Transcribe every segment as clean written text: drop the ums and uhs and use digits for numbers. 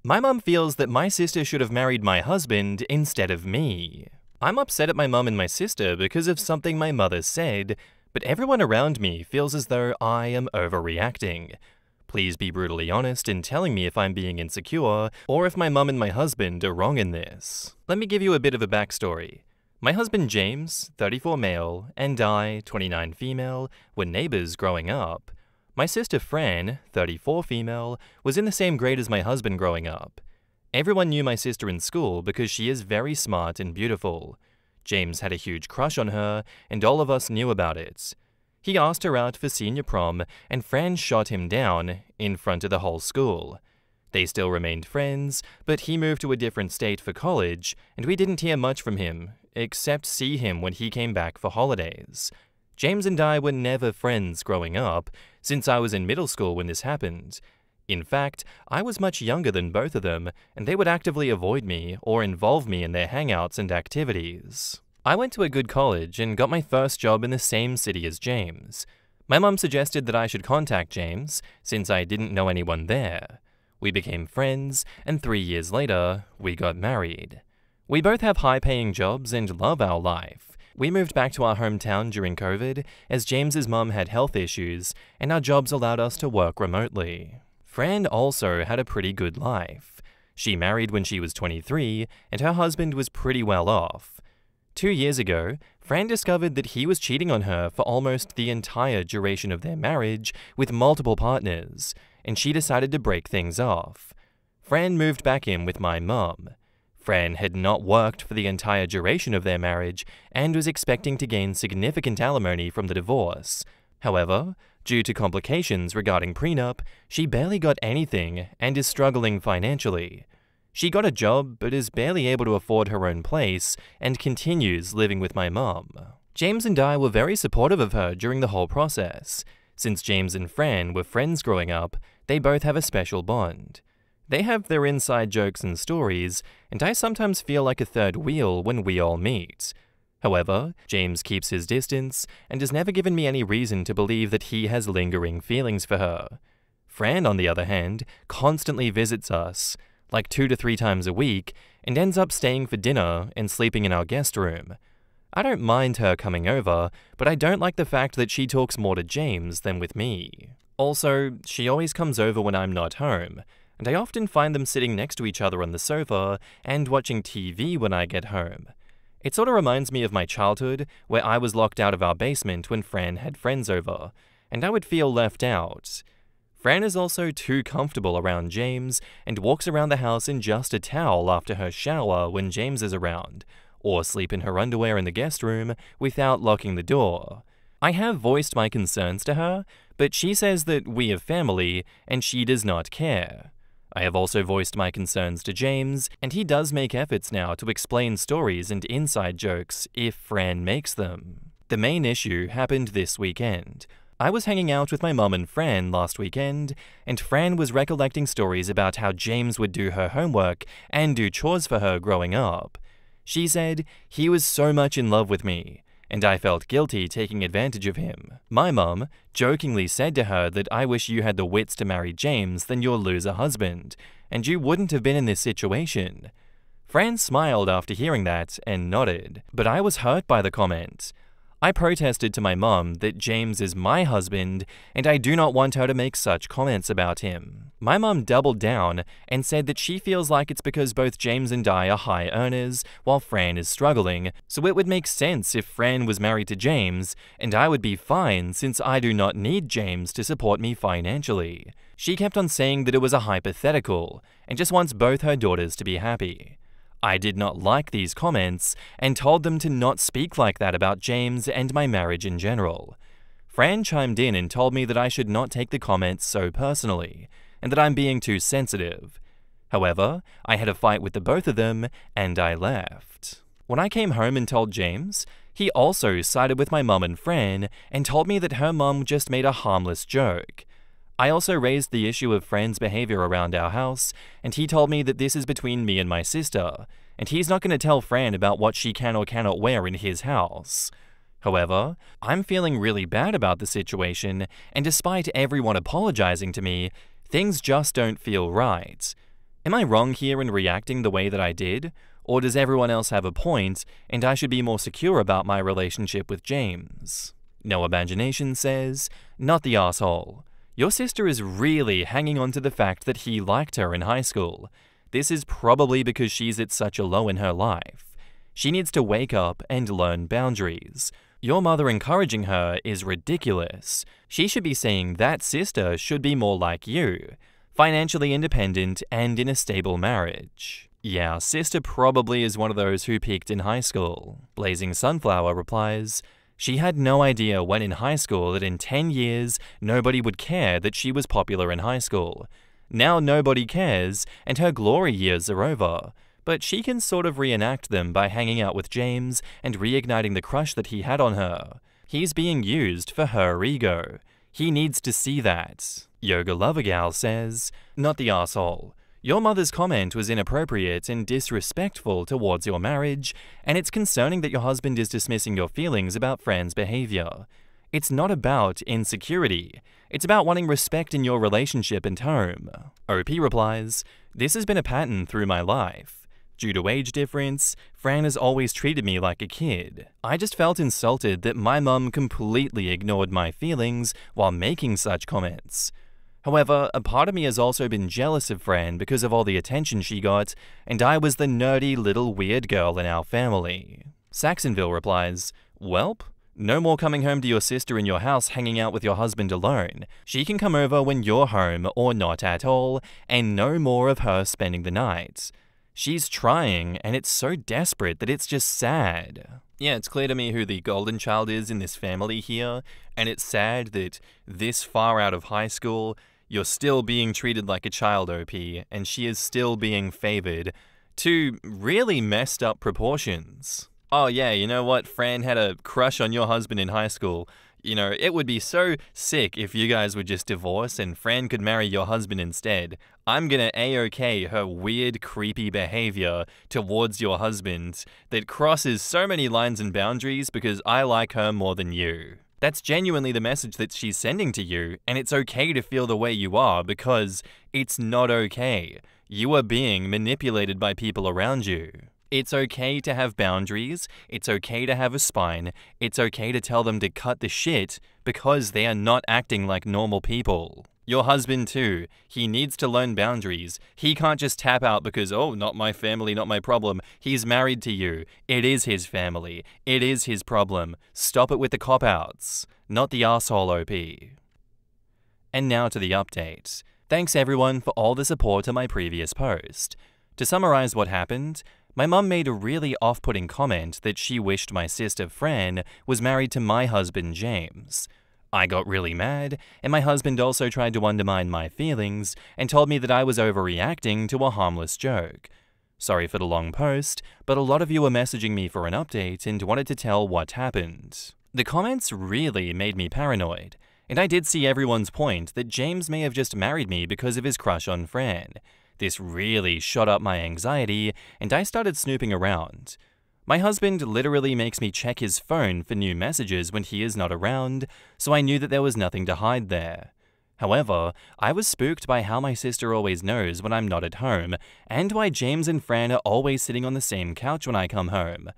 My mum feels that my sister should have married my husband instead of me. I'm upset at my mum and my sister because of something my mother said, but everyone around me feels as though I am overreacting. Please be brutally honest in telling me if I'm being insecure or if my mum and my husband are wrong in this. Let me give you a bit of a backstory. My husband James, 34 male, and I, 29 female, were neighbours growing up. My sister Fran, 34 female, was in the same grade as my husband growing up. Everyone knew my sister in school because she is very smart and beautiful. James had a huge crush on her, and all of us knew about it. He asked her out for senior prom, and Fran shot him down in front of the whole school. They still remained friends, but he moved to a different state for college, and we didn't hear much from him, except see him when he came back for holidays. James and I were never friends growing up, since I was in middle school when this happened. In fact, I was much younger than both of them, and they would actively avoid me or involve me in their hangouts and activities. I went to a good college and got my first job in the same city as James. My mum suggested that I should contact James, since I didn't know anyone there. We became friends, and 3 years later, we got married. We both have high-paying jobs and love our life. We moved back to our hometown during COVID, as James's mum had health issues, and our jobs allowed us to work remotely. Fran also had a pretty good life. She married when she was 23, and her husband was pretty well off. 2 years ago, Fran discovered that he was cheating on her for almost the entire duration of their marriage with multiple partners, and she decided to break things off. Fran moved back in with my mum. Fran had not worked for the entire duration of their marriage and was expecting to gain significant alimony from the divorce. However, due to complications regarding prenup, she barely got anything and is struggling financially. She got a job but is barely able to afford her own place and continues living with my mum. James and I were very supportive of her during the whole process. Since James and Fran were friends growing up, they both have a special bond. They have their inside jokes and stories, and I sometimes feel like a third wheel when we all meet. However, James keeps his distance and has never given me any reason to believe that he has lingering feelings for her. Fran, on the other hand, constantly visits us, like 2 to 3 times a week, and ends up staying for dinner and sleeping in our guest room. I don't mind her coming over, but I don't like the fact that she talks more to James than with me. Also, she always comes over when I'm not home, and I often find them sitting next to each other on the sofa and watching TV when I get home. It sort of reminds me of my childhood, where I was locked out of our basement when Fran had friends over, and I would feel left out. Fran is also too comfortable around James and walks around the house in just a towel after her shower when James is around, or sleep in her underwear in the guest room without locking the door. I have voiced my concerns to her, but she says that we are family and she does not care. I have also voiced my concerns to James, and he does make efforts now to explain stories and inside jokes if Fran makes them. The main issue happened this weekend. I was hanging out with my mum and Fran last weekend, and Fran was recollecting stories about how James would do her homework and do chores for her growing up. She said he was so much in love with me, and I felt guilty taking advantage of him. My mum jokingly said to her that I wish you had the wits to marry James than your loser husband, and you wouldn't have been in this situation. Fran smiled after hearing that and nodded, but I was hurt by the comment. I protested to my mum that James is my husband and I do not want her to make such comments about him. My mum doubled down and said that she feels like it's because both James and I are high earners while Fran is struggling, so it would make sense if Fran was married to James and I would be fine since I do not need James to support me financially. She kept on saying that it was a hypothetical and just wants both her daughters to be happy. I did not like these comments and told them to not speak like that about James and my marriage in general. Fran chimed in and told me that I should not take the comments so personally, and that I'm being too sensitive. However, I had a fight with the both of them, and I left. When I came home and told James, he also sided with my mum and Fran and told me that her mum just made a harmless joke. I also raised the issue of Fran's behavior around our house, and he told me that this is between me and my sister, and he's not going to tell Fran about what she can or cannot wear in his house. However, I'm feeling really bad about the situation, and despite everyone apologizing to me, things just don't feel right. Am I wrong here in reacting the way that I did? Or does everyone else have a point, and I should be more secure about my relationship with James? No Imagination says, not the asshole. Your sister is really hanging on to the fact that he liked her in high school. This is probably because she's at such a low in her life. She needs to wake up and learn boundaries. Your mother encouraging her is ridiculous. She should be saying that sister should be more like you, financially independent and in a stable marriage. Yeah, sister probably is one of those who peaked in high school. Blazing Sunflower replies, she had no idea when in high school that in 10 years, nobody would care that she was popular in high school. Now nobody cares, and her glory years are over. But she can sort of reenact them by hanging out with James and reigniting the crush that he had on her. He's being used for her ego. He needs to see that. Yoga Lover Gal says, not the asshole. Your mother's comment was inappropriate and disrespectful towards your marriage, and it's concerning that your husband is dismissing your feelings about Fran's behavior. It's not about insecurity. It's about wanting respect in your relationship and home. OP replies, this has been a pattern through my life. Due to age difference, Fran has always treated me like a kid. I just felt insulted that my mum completely ignored my feelings while making such comments. However, a part of me has also been jealous of Fran because of all the attention she got, and I was the nerdy little weird girl in our family. Saxonville replies, welp, no more coming home to your sister in your house hanging out with your husband alone. She can come over when you're home or not at all, and no more of her spending the night. She's trying, and it's so desperate that it's just sad. Yeah, it's clear to me who the golden child is in this family here, and it's sad that this far out of high school, you're still being treated like a child, OP, and she is still being favored to really messed up proportions. Oh yeah, you know what? Fran had a crush on your husband in high school. You know, it would be so sick if you guys would just divorce and Fran could marry your husband instead. I'm gonna A-OK her weird, creepy behavior towards your husband that crosses so many lines and boundaries because I like her more than you. That's genuinely the message that she's sending to you, and it's okay to feel the way you are because it's not okay. You are being manipulated by people around you. It's okay to have boundaries, it's okay to have a spine, it's okay to tell them to cut the shit because they are not acting like normal people. Your husband too, he needs to learn boundaries. He can't just tap out because, oh, not my family, not my problem. He's married to you. It is his family. It is his problem. Stop it with the cop-outs, not the asshole OP. And now to the update. Thanks everyone for all the support on my previous post. To summarize what happened, my mum made a really off-putting comment that she wished my sister Fran was married to my husband James. I got really mad, and my husband also tried to undermine my feelings and told me that I was overreacting to a harmless joke. Sorry for the long post, but a lot of you were messaging me for an update and wanted to tell what happened. The comments really made me paranoid, and I did see everyone's point that James may have just married me because of his crush on Fran. This really shot up my anxiety, and I started snooping around. My husband literally makes me check his phone for new messages when he is not around, so I knew that there was nothing to hide there. However, I was spooked by how my sister always knows when I'm not at home, and why James and Fran are always sitting on the same couch when I come home.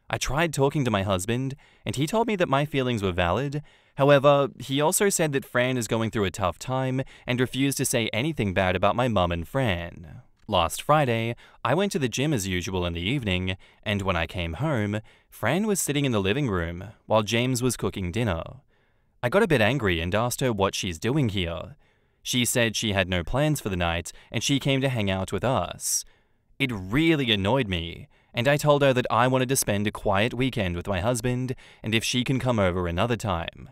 I tried talking to my husband, and he told me that my feelings were valid. However, he also said that Fran is going through a tough time and refused to say anything bad about my mum and Fran. Last Friday, I went to the gym as usual in the evening, and when I came home, Fran was sitting in the living room while James was cooking dinner. I got a bit angry and asked her what she's doing here. She said she had no plans for the night and she came to hang out with us. It really annoyed me, and I told her that I wanted to spend a quiet weekend with my husband and if she can come over another time.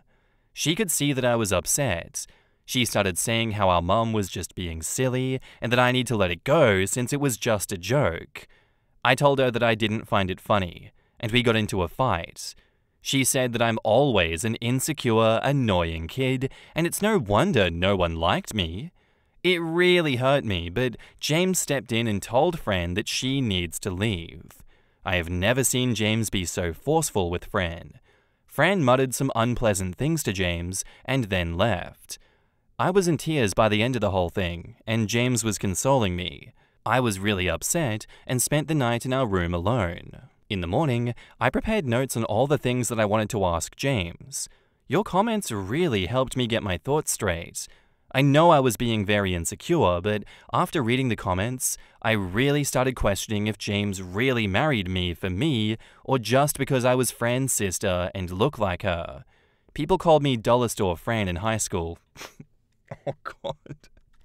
She could see that I was upset. She started saying how our mum was just being silly and that I need to let it go since it was just a joke. I told her that I didn't find it funny, and we got into a fight. She said that I'm always an insecure, annoying kid, and it's no wonder no one liked me. It really hurt me, but James stepped in and told Fran that she needs to leave. I have never seen James be so forceful with Fran. Fran muttered some unpleasant things to James and then left. I was in tears by the end of the whole thing, and James was consoling me. I was really upset and spent the night in our room alone. In the morning, I prepared notes on all the things that I wanted to ask James. Your comments really helped me get my thoughts straight. I know I was being very insecure, but after reading the comments, I really started questioning if James really married me for me or just because I was Fran's sister and looked like her. People called me Dollar Store Fran in high school. Oh God.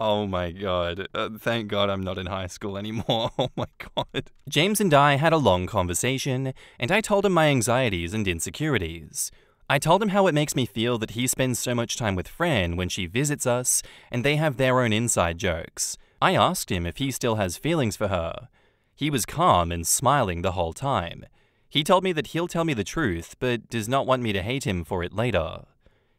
Oh my God. Thank God I'm not in high school anymore. Oh my God. James and I had a long conversation, and I told him my anxieties and insecurities. I told him how it makes me feel that he spends so much time with Fran when she visits us, and they have their own inside jokes. I asked him if he still has feelings for her. He was calm and smiling the whole time. He told me that he'll tell me the truth, but does not want me to hate him for it later.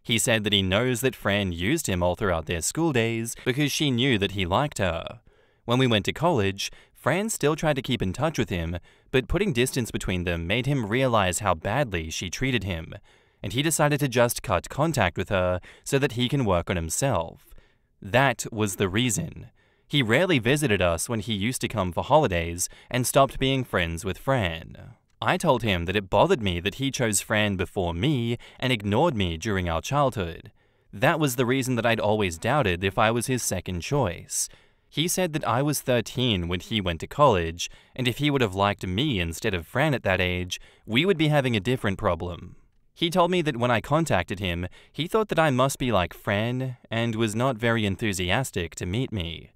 He said that he knows that Fran used him all throughout their school days because she knew that he liked her. When we went to college, Fran still tried to keep in touch with him, but putting distance between them made him realize how badly she treated him, and he decided to just cut contact with her so that he can work on himself. That was the reason. He rarely visited us when he used to come for holidays and stopped being friends with Fran. I told him that it bothered me that he chose Fran before me and ignored me during our childhood. That was the reason that I'd always doubted if I was his second choice. He said that I was 13 when he went to college, and if he would have liked me instead of Fran at that age, we would be having a different problem. He told me that when I contacted him, he thought that I must be like Fran and was not very enthusiastic to meet me.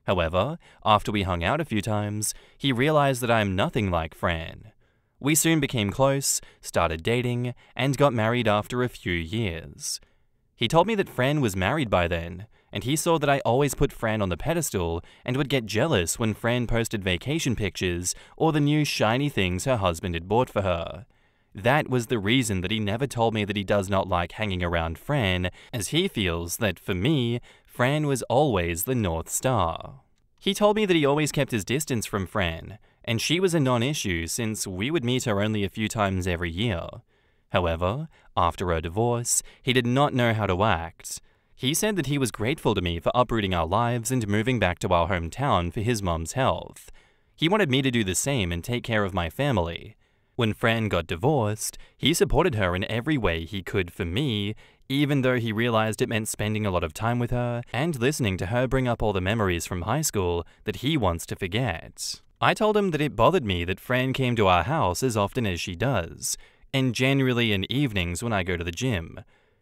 However, after we hung out a few times, he realized that I'm nothing like Fran. We soon became close, started dating, and got married after a few years. He told me that Fran was married by then, and he saw that I always put Fran on the pedestal and would get jealous when Fran posted vacation pictures or the new shiny things her husband had bought for her. That was the reason that he never told me that he does not like hanging around Fran, as he feels that, for me, Fran was always the North Star. He told me that he always kept his distance from Fran, and she was a non-issue since we would meet her only a few times every year. However, after her divorce, he did not know how to act. He said that he was grateful to me for uprooting our lives and moving back to our hometown for his mom's health. He wanted me to do the same and take care of my family. When Fran got divorced, he supported her in every way he could for me, even though he realized it meant spending a lot of time with her and listening to her bring up all the memories from high school that he wants to forget. I told him that it bothered me that Fran came to our house as often as she does, and generally in evenings when I go to the gym.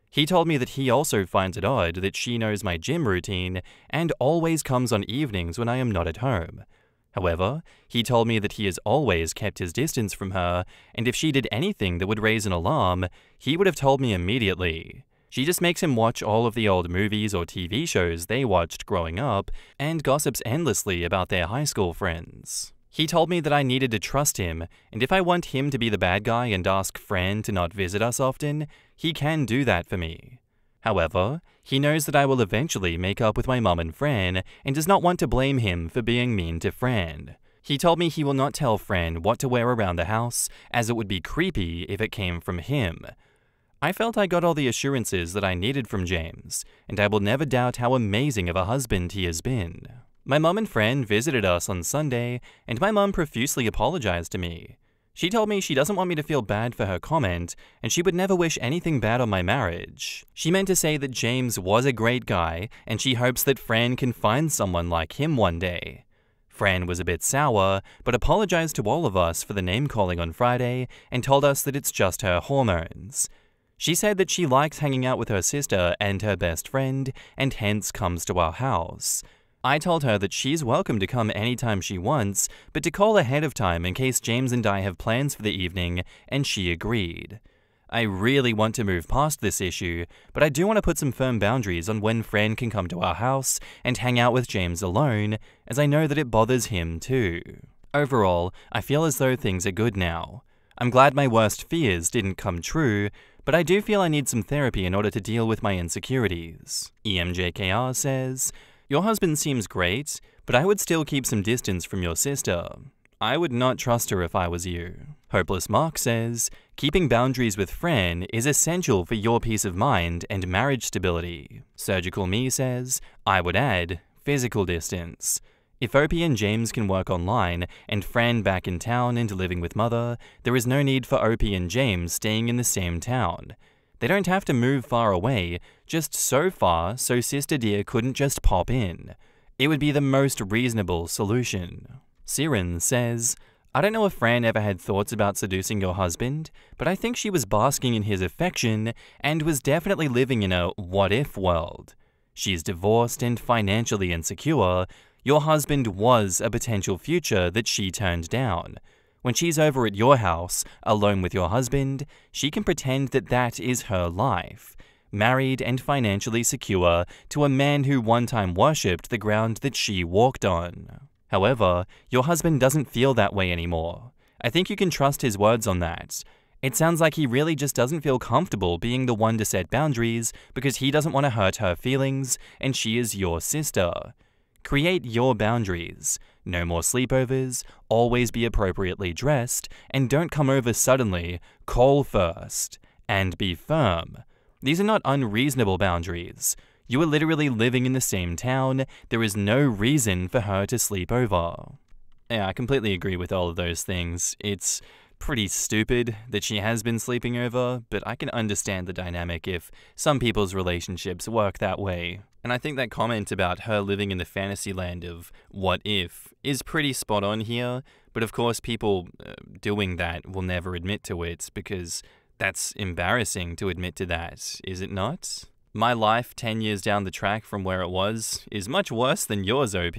He told me that he also finds it odd that she knows my gym routine and always comes on evenings when I am not at home. However, he told me that he has always kept his distance from her, and if she did anything that would raise an alarm, he would have told me immediately. She just makes him watch all of the old movies or TV shows they watched growing up and gossips endlessly about their high school friends. He told me that I needed to trust him, and if I want him to be the bad guy and ask Fran to not visit us often, he can do that for me. However, he knows that I will eventually make up with my mum and Fran and does not want to blame him for being mean to Fran. He told me he will not tell Fran what to wear around the house, as it would be creepy if it came from him. I felt I got all the assurances that I needed from James, and I will never doubt how amazing of a husband he has been. My mum and Fran visited us on Sunday, and my mum profusely apologized to me. She told me she doesn't want me to feel bad for her comment, and she would never wish anything bad on my marriage. She meant to say that James was a great guy, and she hopes that Fran can find someone like him one day. Fran was a bit sour, but apologized to all of us for the name-calling on Friday and told us that it's just her hormones. She said that she likes hanging out with her sister and her best friend, and hence comes to our house. I told her that she's welcome to come anytime she wants, but to call ahead of time in case James and I have plans for the evening, and she agreed. I really want to move past this issue, but I do want to put some firm boundaries on when Fran can come to our house and hang out with James alone, as I know that it bothers him too. Overall, I feel as though things are good now. I'm glad my worst fears didn't come true, but I do feel I need some therapy in order to deal with my insecurities. EMJKR says, "Your husband seems great, but I would still keep some distance from your sister. I would not trust her if I was you." Hopeless Mark says, "Keeping boundaries with Fran is essential for your peace of mind and marriage stability." Surgical Me says, "I would add physical distance. If Opie and James can work online and Fran back in town and living with Mother, there is no need for Opie and James staying in the same town. They don't have to move far away, just so far so Sister Dear couldn't just pop in. It would be the most reasonable solution. Siren says, I don't know if Fran ever had thoughts about seducing your husband, but I think she was basking in his affection and was definitely living in a what-if world. She's divorced and financially insecure. Your husband was a potential future that she turned down. When she's over at your house, alone with your husband, she can pretend that that is her life. Married and financially secure to a man who one time worshipped the ground that she walked on. However, your husband doesn't feel that way anymore. I think you can trust his words on that. It sounds like he really just doesn't feel comfortable being the one to set boundaries because he doesn't want to hurt her feelings and she is your sister. Create your boundaries. No more sleepovers, always be appropriately dressed, and don't come over suddenly, call first. And be firm. These are not unreasonable boundaries. You are literally living in the same town, there is no reason for her to sleep over. Yeah, I completely agree with all of those things. It's pretty stupid that she has been sleeping over, but I can understand the dynamic if some people's relationships work that way. And I think that comment about her living in the fantasy land of what if is pretty spot on here, but of course people doing that will never admit to it because that's embarrassing to admit to that, is it not? My life 10 years down the track from where it was is much worse than yours, OP.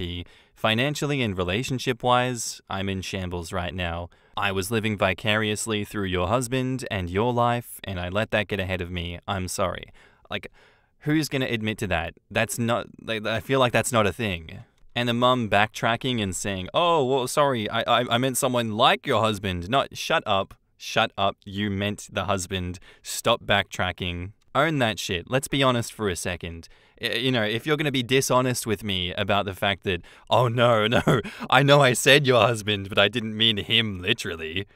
Financially and relationship-wise, I'm in shambles right now. I was living vicariously through your husband and your life, and I let that get ahead of me. I'm sorry. Like, who's gonna admit to that? That's not, like, I feel like that's not a thing. And the mum backtracking and saying, oh, well, sorry, I meant someone like your husband. Not, shut up, you meant the husband. Stop backtracking. Own that shit. Let's be honest for a second. You know, if you're going to be dishonest with me about the fact that, oh no, I know I said your husband, but I didn't mean him literally.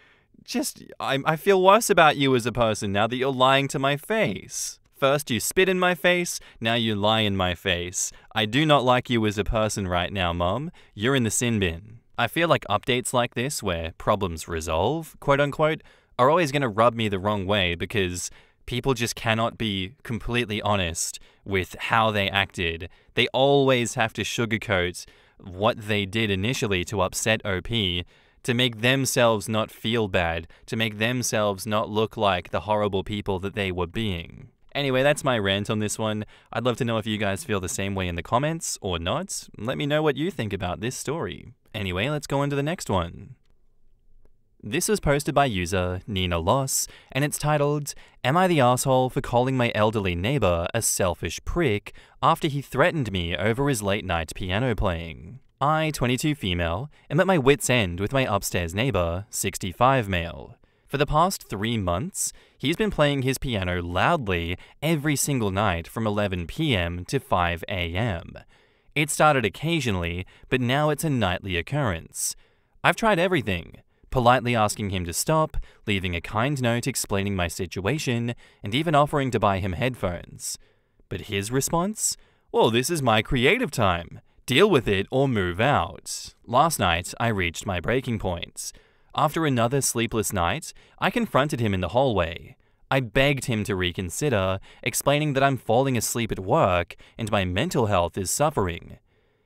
I feel worse about you as a person now that you're lying to my face. First you spit in my face, now you lie in my face. I do not like you as a person right now, Mom. You're in the sin bin. I feel like updates like this, where problems resolve, quote unquote, are always going to rub me the wrong way because people just cannot be completely honest with how they acted. They always have to sugarcoat what they did initially to upset OP, to make themselves not feel bad, to make themselves not look like the horrible people that they were being. Anyway, that's my rant on this one. I'd love to know if you guys feel the same way in the comments or not. Let me know what you think about this story. Anyway, let's go on to the next one. This was posted by user Nina Loss, and it's titled, Am I the asshole for calling my elderly neighbor a selfish prick after he threatened me over his late night piano playing? I, 22 female, am at my wit's end with my upstairs neighbor, 65 male. For the past 3 months, he's been playing his piano loudly every single night from 11 p.m. to 5 a.m. It started occasionally, but now it's a nightly occurrence. I've tried everything. Politely asking him to stop, leaving a kind note explaining my situation, and even offering to buy him headphones. But his response? Well, this is my creative time. Deal with it or move out. Last night, I reached my breaking point. After another sleepless night, I confronted him in the hallway. I begged him to reconsider, explaining that I'm falling asleep at work and my mental health is suffering.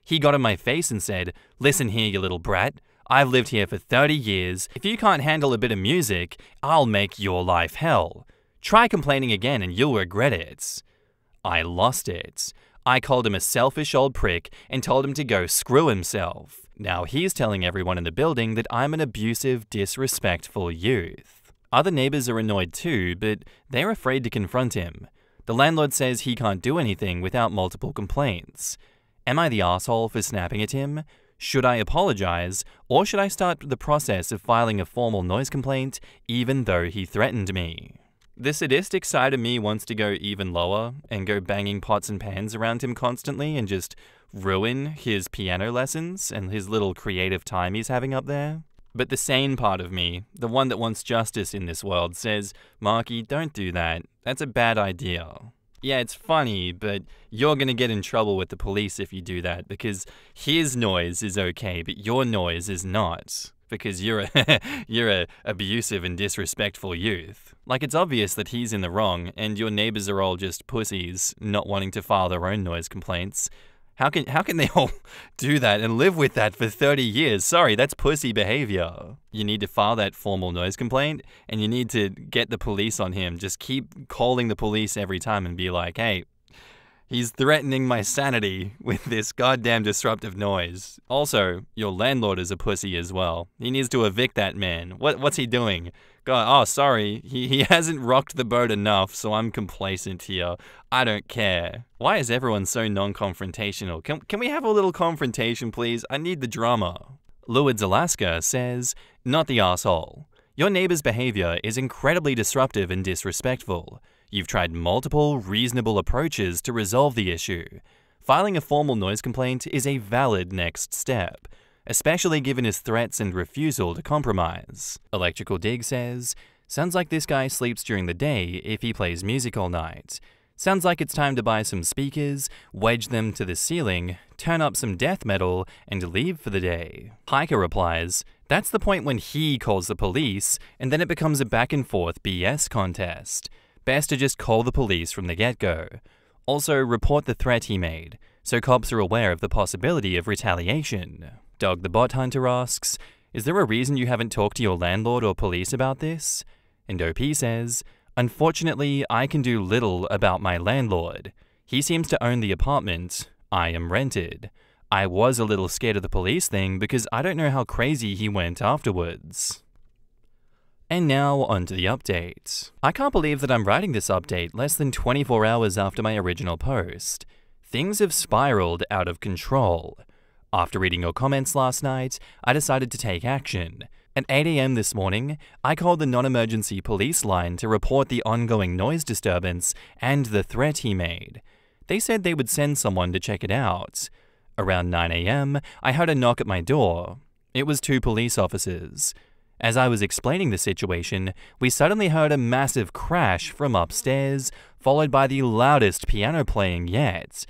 He got in my face and said, "Listen here, you little brat. I've lived here for 30 years. If you can't handle a bit of music, I'll make your life hell. Try complaining again and you'll regret it." I lost it. I called him a selfish old prick and told him to go screw himself. Now he's telling everyone in the building that I'm an abusive, disrespectful youth. Other neighbors are annoyed too, but they're afraid to confront him. The landlord says he can't do anything without multiple complaints. Am I the asshole for snapping at him? Should I apologize, or should I start the process of filing a formal noise complaint even though he threatened me? The sadistic side of me wants to go even lower and go banging pots and pans around him constantly and just ruin his piano lessons and his little creative time he's having up there. But the sane part of me, the one that wants justice in this world, says, Marky, don't do that. That's a bad idea. Yeah, it's funny, but you're gonna get in trouble with the police if you do that, because his noise is okay, but your noise is not, because you're you're a abusive and disrespectful youth. Like, it's obvious that he's in the wrong, and your neighbors are all just pussies, not wanting to file their own noise complaints. How can they all do that and live with that for 30 years? Sorry, that's pussy behavior. You need to file that formal noise complaint, and you need to get the police on him. Just keep calling the police every time and be like, hey, he's threatening my sanity with this goddamn disruptive noise. Also, your landlord is a pussy as well. He needs to evict that man. What's he doing? God, oh, sorry, he hasn't rocked the boat enough, so I'm complacent here. I don't care. Why is everyone so non-confrontational? Can we have a little confrontation, please? I need the drama. Lewids Alaska says, not the asshole. Your neighbor's behavior is incredibly disruptive and disrespectful. You've tried multiple reasonable approaches to resolve the issue. Filing a formal noise complaint is a valid next step, especially given his threats and refusal to compromise. Electrical Dig says, sounds like this guy sleeps during the day if he plays music all night. Sounds like it's time to buy some speakers, wedge them to the ceiling, turn up some death metal, and leave for the day. Hiker replies, that's the point when he calls the police, and then it becomes a back and forth BS contest. Best to just call the police from the get-go. Also, report the threat he made, so cops are aware of the possibility of retaliation. Doug the Bot Hunter asks, is there a reason you haven't talked to your landlord or police about this? And OP says, unfortunately, I can do little about my landlord. He seems to own the apartment. I am rented. I was a little scared of the police thing because I don't know how crazy he went afterwards. And now, on to the update. I can't believe that I'm writing this update less than 24 hours after my original post. Things have spiraled out of control. After reading your comments last night, I decided to take action. At 8 AM this morning, I called the non-emergency police line to report the ongoing noise disturbance and the threat he made. They said they would send someone to check it out. Around 9 AM, I heard a knock at my door. It was 2 police officers. As I was explaining the situation, we suddenly heard a massive crash from upstairs, followed by the loudest piano playing yet.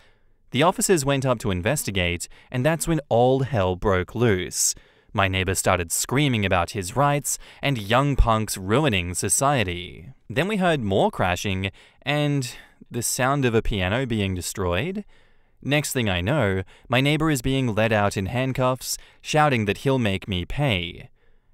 The officers went up to investigate, and that's when all hell broke loose. My neighbor started screaming about his rights and young punks ruining society. Then we heard more crashing and the sound of a piano being destroyed. Next thing I know, my neighbor is being led out in handcuffs, shouting that he'll make me pay.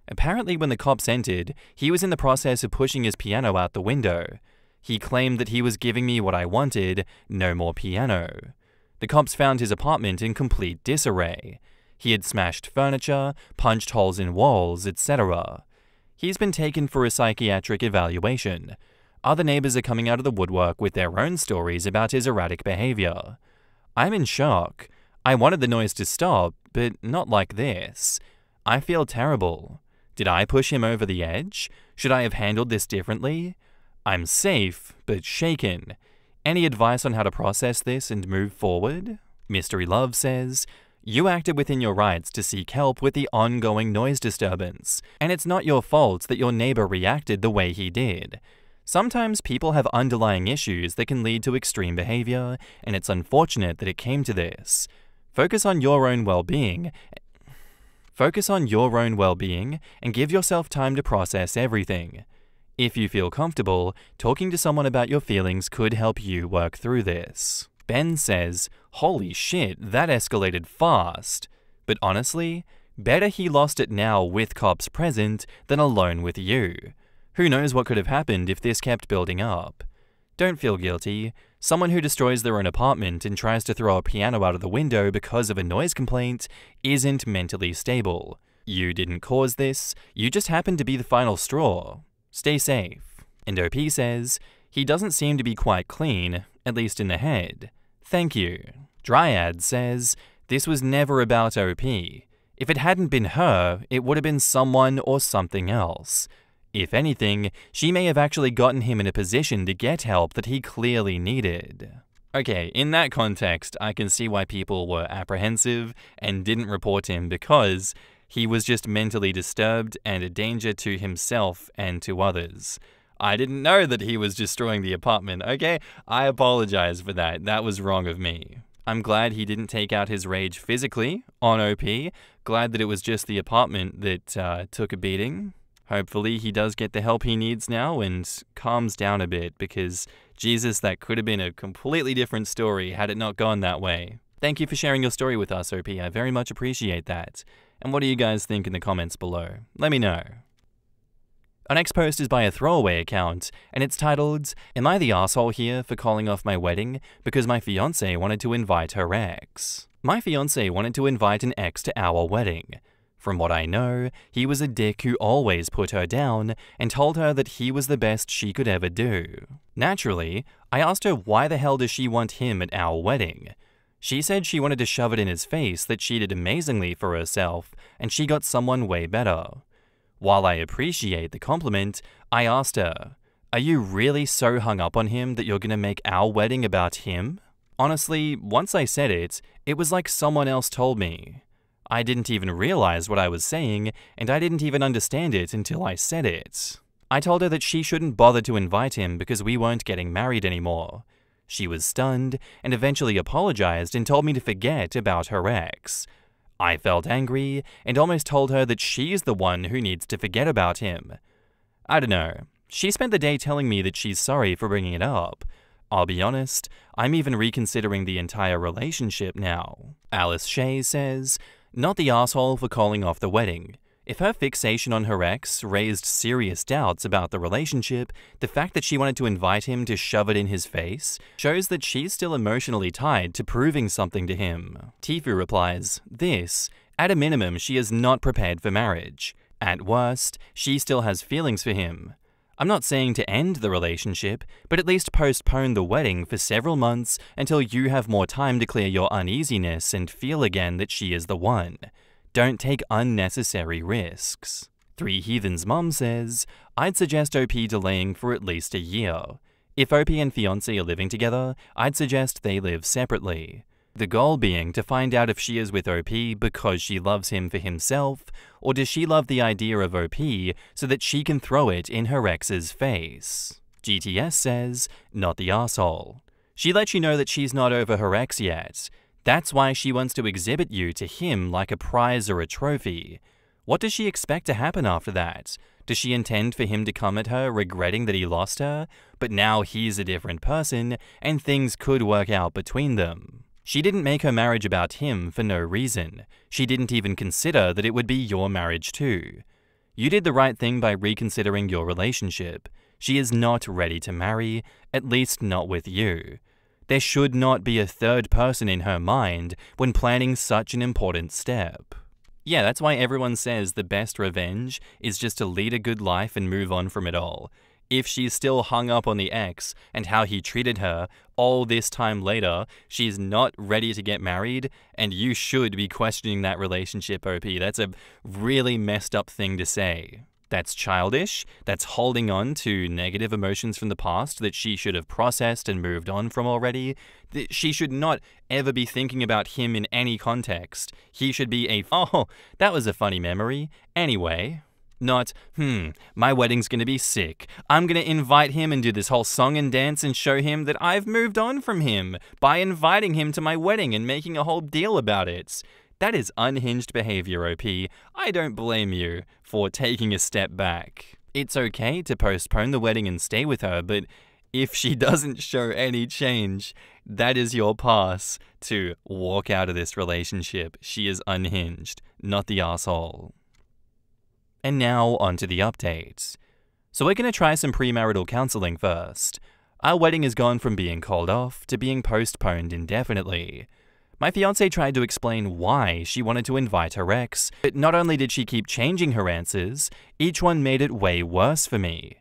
Apparently, when the cops entered, he was in the process of pushing his piano out the window. He claimed that he was giving me what I wanted, no more piano. The cops found his apartment in complete disarray. He had smashed furniture, punched holes in walls, etc. He's been taken for a psychiatric evaluation. Other neighbors are coming out of the woodwork with their own stories about his erratic behavior. I'm in shock. I wanted the noise to stop, but not like this. I feel terrible. Did I push him over the edge? Should I have handled this differently? I'm safe, but shaken. Any advice on how to process this and move forward? Mystery Love says, you acted within your rights to seek help with the ongoing noise disturbance, and it's not your fault that your neighbor reacted the way he did. Sometimes people have underlying issues that can lead to extreme behavior, and it's unfortunate that it came to this. Focus on your own well-being and give yourself time to process everything. If you feel comfortable, talking to someone about your feelings could help you work through this. Ben says, holy shit, that escalated fast. But honestly, better he lost it now with cops present than alone with you. Who knows what could have happened if this kept building up. Don't feel guilty. Someone who destroys their own apartment and tries to throw a piano out of the window because of a noise complaint isn't mentally stable. You didn't cause this, you just happened to be the final straw. Stay safe. And OP says, he doesn't seem to be quite clean, at least in the head. Thank you. Dryad says, this was never about OP. If it hadn't been her, it would have been someone or something else. If anything, she may have actually gotten him in a position to get help that he clearly needed. Okay, in that context, I can see why people were apprehensive and didn't report him because he was just mentally disturbed and a danger to himself and to others. I didn't know that he was destroying the apartment, okay? I apologize for that. That was wrong of me. I'm glad he didn't take out his rage physically on OP. Glad that it was just the apartment that took a beating. Hopefully he does get the help he needs now and calms down a bit, because Jesus, that could have been a completely different story had it not gone that way. Thank you for sharing your story with us, OP. I very much appreciate that. And what do you guys think in the comments below? Let me know. Our next post is by a throwaway account, and it's titled, "Am I the asshole here for calling off my wedding because my fiancé wanted to invite her ex?" My fiancé wanted to invite an ex to our wedding. From what I know, he was a dick who always put her down and told her that he was the best she could ever do. Naturally, I asked her why the hell does she want him at our wedding. She said she wanted to shove it in his face that she did amazingly for herself and she got someone way better. While I appreciate the compliment, I asked her, "Are you really so hung up on him that you're gonna make our wedding about him?" Honestly, once I said it, it was like someone else told me. I didn't even realize what I was saying, and I didn't even understand it until I said it. I told her that she shouldn't bother to invite him because we weren't getting married anymore. She was stunned and eventually apologized and told me to forget about her ex. I felt angry and almost told her that she's the one who needs to forget about him. I don't know. She spent the day telling me that she's sorry for bringing it up. I'll be honest, I'm even reconsidering the entire relationship now. Alice Shea says, "Not the asshole for calling off the wedding. If her fixation on her ex raised serious doubts about the relationship, the fact that she wanted to invite him to shove it in his face shows that she's still emotionally tied to proving something to him." Tifu replies, "This, at a minimum, she is not prepared for marriage. At worst, she still has feelings for him. I'm not saying to end the relationship, but at least postpone the wedding for several months until you have more time to clear your uneasiness and feel again that she is the one. Don't take unnecessary risks." Three Heathens' mom says, "I'd suggest OP delaying for at least a year. If OP and fiancé are living together, I'd suggest they live separately. The goal being to find out if she is with OP because she loves him for himself, or does she love the idea of OP so that she can throw it in her ex's face." GTS says, "Not the asshole. She lets you know that she's not over her ex yet. That's why she wants to exhibit you to him like a prize or a trophy. What does she expect to happen after that? Does she intend for him to come at her regretting that he lost her, but now he's a different person and things could work out between them? She didn't make her marriage about him for no reason. She didn't even consider that it would be your marriage too. You did the right thing by reconsidering your relationship. She is not ready to marry, at least not with you. There should not be a third person in her mind when planning such an important step." Yeah, that's why everyone says the best revenge is just to lead a good life and move on from it all. If she's still hung up on the ex and how he treated her all this time later, she's not ready to get married, and you should be questioning that relationship, OP. That's a really messed up thing to say. That's childish, that's holding on to negative emotions from the past that she should have processed and moved on from already. She should not ever be thinking about him in any context. He should be "oh, that was a funny memory. Anyway." Not, my wedding's gonna be sick. I'm gonna invite him and do this whole song and dance and show him that I've moved on from him by inviting him to my wedding and making a whole deal about it. That is unhinged behavior, OP. I don't blame you for taking a step back. It's okay to postpone the wedding and stay with her, but if she doesn't show any change, that is your pass to walk out of this relationship. She is unhinged, not the asshole. And now onto the updates. So we're going to try some premarital counseling first. Our wedding has gone from being called off to being postponed indefinitely. My fiancée tried to explain why she wanted to invite her ex, but not only did she keep changing her answers, each one made it way worse for me.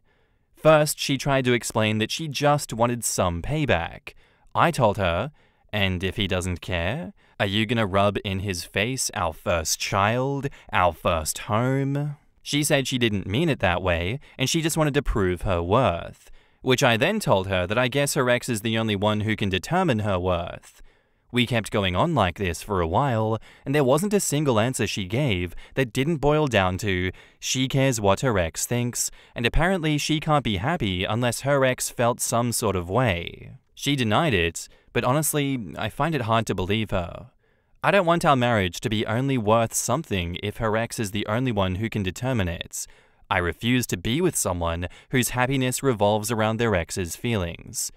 First, she tried to explain that she just wanted some payback. I told her, "And if he doesn't care, are you gonna rub in his face our first child, our first home?" She said she didn't mean it that way, and she just wanted to prove her worth, which I then told her that I guess her ex is the only one who can determine her worth. We kept going on like this for a while, and there wasn't a single answer she gave that didn't boil down to she cares what her ex thinks, and apparently she can't be happy unless her ex felt some sort of way. She denied it, but honestly, I find it hard to believe her. I don't want our marriage to be only worth something if her ex is the only one who can determine it. I refuse to be with someone whose happiness revolves around their ex's feelings.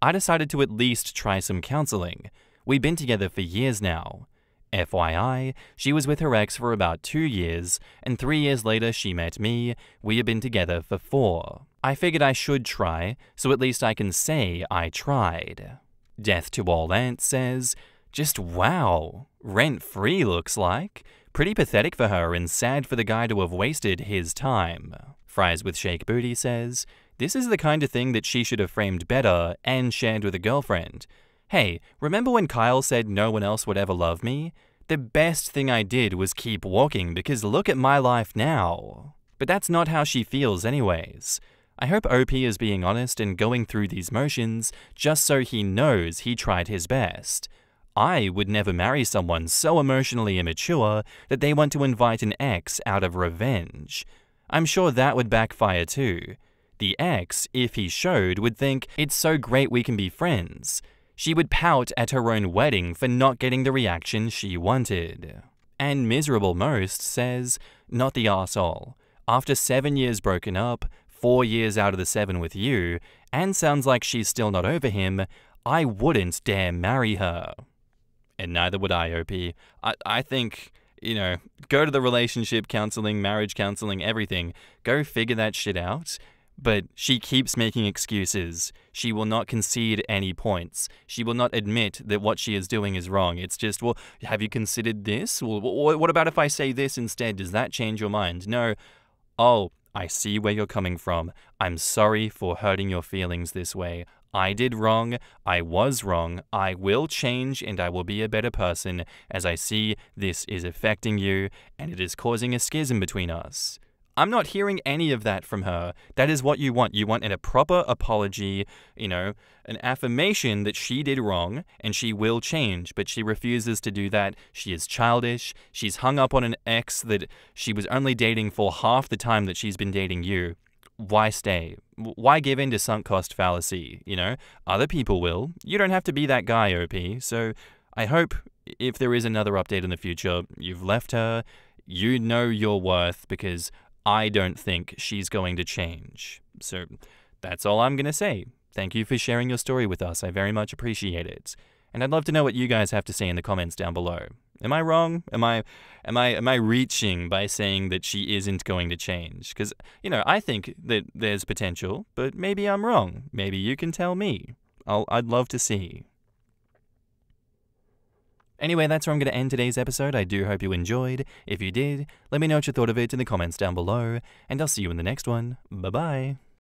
I decided to at least try some counseling. We've been together for years now. FYI, she was with her ex for about 2 years, and 3 years later she met me. We have been together for 4. I figured I should try, so at least I can say I tried. Death to All Ants says, just wow, rent-free looks like. Pretty pathetic for her and sad for the guy to have wasted his time. Fries with Shake Booty says, this is the kind of thing that she should have framed better and shared with a girlfriend. Hey, remember when Kyle said no one else would ever love me? The best thing I did was keep walking because look at my life now. But that's not how she feels anyways. I hope OP is being honest and going through these motions just so he knows he tried his best. I would never marry someone so emotionally immature that they want to invite an ex out of revenge. I'm sure that would backfire too. The ex, if he showed, would think, it's so great we can be friends. She would pout at her own wedding for not getting the reaction she wanted. And Miserable Most says, not the arsehole. After 7 years broken up, 4 years out of the 7 with you, and sounds like she's still not over him, I wouldn't dare marry her. And neither would I, OP. I think, go to the relationship counseling, marriage counseling, everything. Go figure that shit out. But she keeps making excuses. She will not concede any points. She will not admit that what she is doing is wrong. It's just, well, have you considered this? Well, what about if I say this instead? Does that change your mind? No. Oh, I see where you're coming from. I'm sorry for hurting your feelings this way. I did wrong. I was wrong. I will change and I will be a better person as I see this is affecting you and it is causing a schism between us. I'm not hearing any of that from her. That is what you want. You want a proper apology, an affirmation that she did wrong and she will change, but she refuses to do that. She is childish. She's hung up on an ex that she was only dating for half the time that she's been dating you. Why stay? Why give in to sunk cost fallacy? Other people will. You don't have to be that guy, OP. So I hope if there is another update in the future, you've left her, you know your worth, because I don't think she's going to change. So that's all I'm going to say. Thank you for sharing your story with us. I very much appreciate it. And I'd love to know what you guys have to say in the comments down below. Am I wrong? Am I reaching by saying that she isn't going to change? Because, I think that there's potential, but maybe I'm wrong. Maybe you can tell me. I'd love to see. Anyway, that's where I'm going to end today's episode. I do hope you enjoyed. If you did, let me know what you thought of it in the comments down below, and I'll see you in the next one. Bye-bye.